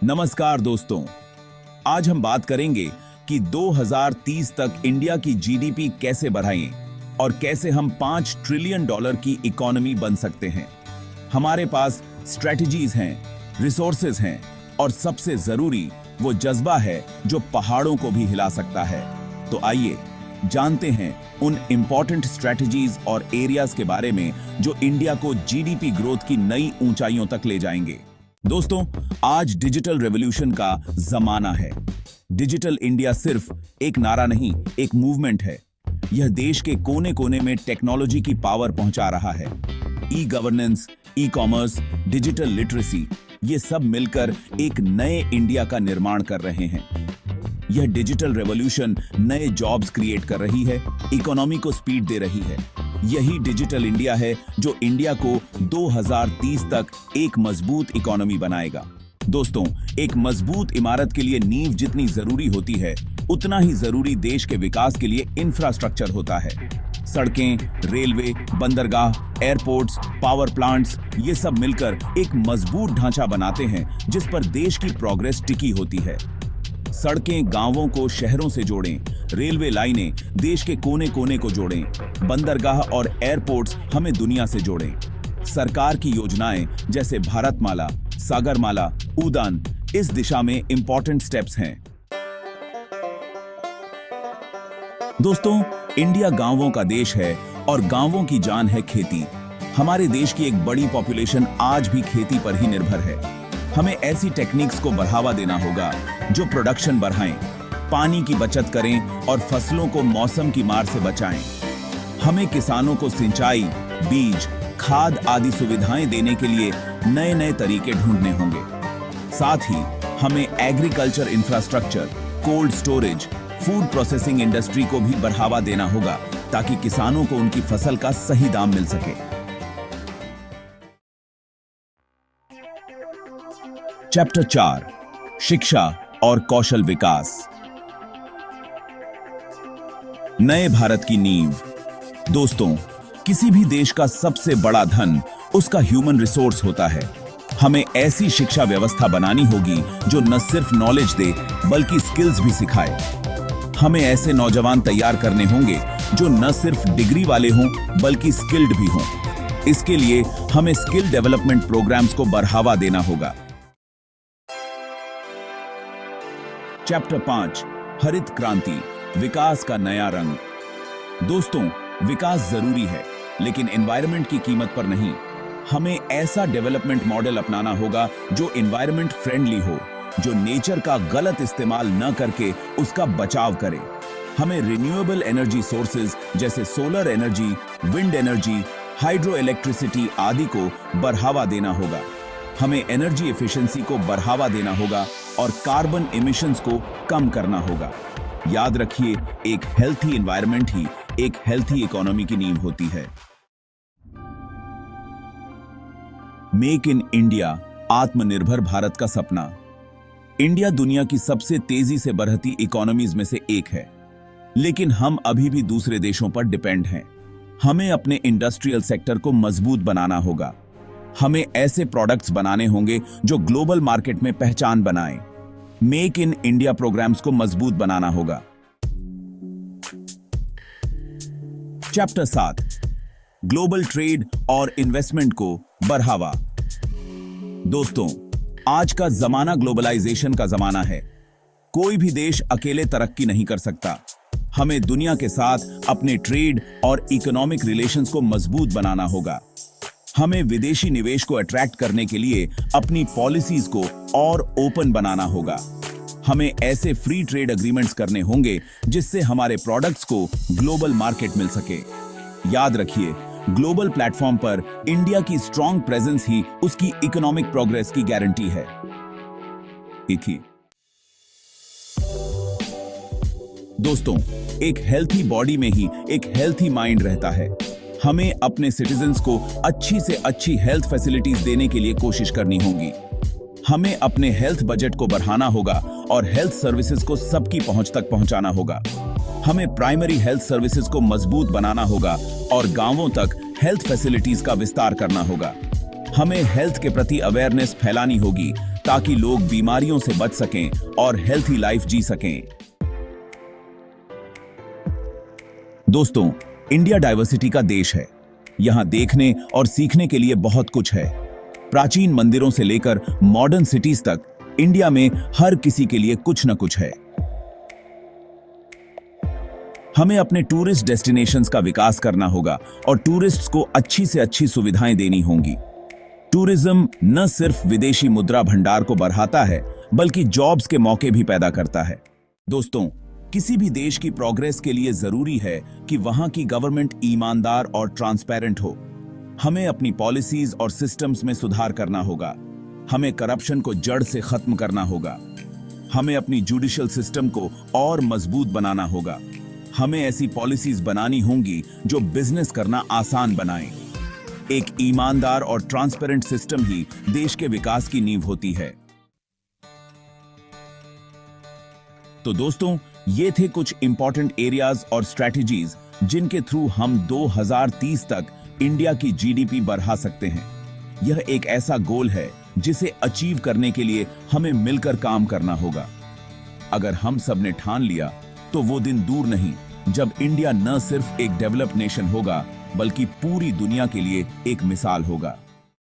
नमस्कार दोस्तों, आज हम बात करेंगे कि 2030 तक इंडिया की जीडीपी कैसे बढ़ाएं और कैसे हम $5 ट्रिलियन की इकोनॉमी बन सकते हैं। हमारे पास स्ट्रेटजीज हैं, रिसोर्सेज हैं और सबसे जरूरी वो जज्बा है जो पहाड़ों को भी हिला सकता है। तो आइए जानते हैं उन इंपॉर्टेंट स्ट्रेटजीज और एरियाज के बारे में जो इंडिया को जीडीपी ग्रोथ की नई ऊंचाइयों तक ले जाएंगे। दोस्तों, आज डिजिटल रेवोल्यूशन का जमाना है। डिजिटल इंडिया सिर्फ एक नारा नहीं, एक मूवमेंट है। यह देश के कोने कोने में टेक्नोलॉजी की पावर पहुंचा रहा है। E governance, e commerce, digital literacy, ये सब मिलकर एक नए इंडिया का निर्माण कर रहे हैं। यह डिजिटल रेवोल्यूशन नए जॉब्स क्रिएट कर रही है, इकोनॉमी को स्पीड दे रही है। यही डिजिटल इंडिया है जो इंडिया को 2030 तक एक मजबूत इकोनॉमी बनाएगा। दोस्तों, एक मजबूत इमारत के लिए नींव जितनी जरूरी होती है, उतना ही जरूरी देश के विकास के लिए इंफ्रास्ट्रक्चर होता है। सड़कें, रेलवे, बंदरगाह, एयरपोर्ट्स, पावर प्लांट्स, ये सब मिलकर एक मजबूत ढांचा बनाते हैं जिस पर देश की प्रोग्रेस टिकी होती है। सड़कें गांवों को शहरों से जोड़ें, रेलवे लाइनें देश के कोने कोने को जोड़ें, बंदरगाह और एयरपोर्ट्स हमें दुनिया से जोड़ें। सरकार की योजनाएं जैसे भारतमाला, सागरमाला, उड़ान इस दिशा में इंपॉर्टेंट स्टेप्स हैं। दोस्तों, इंडिया गांवों का देश है और गांवों की जान है खेती। हमारे देश की एक बड़ी पॉपुलेशन आज भी खेती पर ही निर्भर है। हमें ऐसी टेक्निक्स को बढ़ावा देना होगा जो प्रोडक्शन बढ़ाएं, पानी की बचत करें और फसलों को मौसम की मार से बचाएं। हमें किसानों को सिंचाई, बीज, खाद आदि सुविधाएं देने के लिए नए नए तरीके ढूंढने होंगे। साथ ही हमें agriculture infrastructure, cold storage, food processing industry को भी बढ़ावा देना होगा ताकि किसानों को उनकी फसल का सही दाम मिल सके। चैप्टर 4, शिक्षा और कौशल विकास। नए भारत की नींव। दोस्तों, किसी भी देश का सबसे बड़ा धन उसका ह्यूमन रिसोर्स होता है। हमें ऐसी शिक्षा व्यवस्था बनानी होगी जो न सिर्फ नॉलेज दे बल्कि स्किल्स भी सिखाए। हमें ऐसे नौजवान तैयार करने होंगे जो न सिर्फ डिग्री वाले हों बल्कि स्किल्ड भी हों। इसके लिए हमें स्किल डेवलपमेंट प्रोग्राम्स को बढ़ावा देना होगा। चैप्टर 5, हरित क्रांति, विकास का नया रंग। दोस्तों, विकास जरूरी है लेकिन एनवायरनमेंट की कीमत पर नहीं। हमें ऐसा डेवलपमेंट मॉडल अपनाना होगा जो एनवायरनमेंट फ्रेंडली हो, जो नेचर का गलत इस्तेमाल न करके उसका बचाव करे। हमें रिन्यूएबल एनर्जी सोर्सेज जैसे solar energy, wind energy, hydro electricity आदि को बढ़ावा देना होगा। हमें एनर्जी एफिशिएंसी को बढ़ावा देना होगा और कार्बन एमिशंस को कम करना होगा। याद रखिए, एक हेल्थी एनवायरनमेंट ही एक हेल्थी इकोनॉमी की नींव होती है। मेक इन इंडिया, आत्मनिर्भर भारत का सपना। इंडिया दुनिया की सबसे तेजी से बढ़ती इकोनॉमीज में से एक है, लेकिन हम अभी भी दूसरे देशों पर डिपेंड हैं। हमें अपने इंडस्ट्रियल सेक्टर को मजबूत बनाना होगा। हमें ऐसे प्रोडक्ट्स बनाने होंगे जो ग्लोबल मार्केट में पहचान बनाएं। मेक इन इंडिया प्रोग्राम्स को मजबूत बनाना होगा। चैप्टर 7, ग्लोबल ट्रेड और इन्वेस्टमेंट को बढ़ावा। दोस्तों, आज का जमाना ग्लोबलाइजेशन का जमाना है। कोई भी देश अकेले तरक्की नहीं कर सकता। हमें दुनिया के साथ अपने ट्रेड और इकोनॉमिक रिलेशंस को मजबूत बनाना होगा। हमें विदेशी निवेश को अट्रैक्ट करने के लिए अपनी पॉलिसीज को और ओपन बनाना होगा। हमें ऐसे फ्री ट्रेड एग्रीमेंट्स करने होंगे जिससे हमारे प्रोडक्ट्स को ग्लोबल मार्केट मिल सके। याद रखिए, ग्लोबल प्लेटफॉर्म पर इंडिया की स्ट्रॉन्ग प्रेजेंस ही उसकी इकोनॉमिक प्रोग्रेस की गारंटी है। दोस्तों, एक हेल्थी बॉडी में ही एक हेल्थी माइंड रहता है। हमें अपने सिटीजन्स को अच्छी से अच्छी हेल्थ फैसिलिटीज देने के लिए कोशिश करनी होगी। हमें अपने हेल्थ बजट को बढ़ाना होगा और हेल्थ सर्विसेज को सबकी पहुंच तक पहुंचाना होगा। हमें प्राइमरी हेल्थ सर्विसेज को मजबूत बनाना होगा और गांवों तक हेल्थ फैसिलिटीज का विस्तार करना होगा। हमें हेल्थ के प्रति अवेयरनेस फैलानी होगी ताकि लोग बीमारियों से बच सकें और हेल्थी लाइफ जी सकें। दोस्तों, इंडिया डाइवर्सिटी का देश है। यहां देखने और सीखने के लिए बहुत कुछ है। प्राचीन मंदिरों से लेकर मॉडर्न सिटीज तक इंडिया में हर किसी के लिए कुछ न कुछ है। हमें अपने टूरिस्ट डेस्टिनेशंस का विकास करना होगा और टूरिस्ट्स को अच्छी से अच्छी सुविधाएं देनी होंगी। टूरिज्म न सिर्फ विदेशी मुद्रा भंडार को बढ़ाता है, बल्कि जॉब्स के मौके भी पैदा करता है। दोस्तों, किसी भी देश की प्रोग्रेस के लिए जरूरी है कि वहां की गवर्नमेंट ईमानदार और ट्रांसपेरेंट हो। हमें अपनी पॉलिसीज और सिस्टम्स में सुधार करना होगा। हमें करप्शन को जड़ से खत्म करना होगा। हमें अपनी जुडिशियल सिस्टम को और मजबूत बनाना होगा। हमें ऐसी पॉलिसीज बनानी होंगी जो बिजनेस करना आसान बनाएं। एक ईमानदार और ट्रांसपेरेंट सिस्टम ही देश के विकास की नींव होती है। तो दोस्तों, ये थे कुछ इंपॉर्टेंट एरियाज और स्ट्रेटजीज जिनके थ्रू हम 2030 तक इंडिया की जीडीपी बढ़ा सकते हैं। यह एक ऐसा गोल है जिसे अचीव करने के लिए हमें मिलकर काम करना होगा। अगर हम सब ने ठान लिया तो वो दिन दूर नहीं जब इंडिया न सिर्फ एक डेवलप्ड नेशन होगा, बल्कि पूरी दुनिया के लिए एक मिसाल होगा।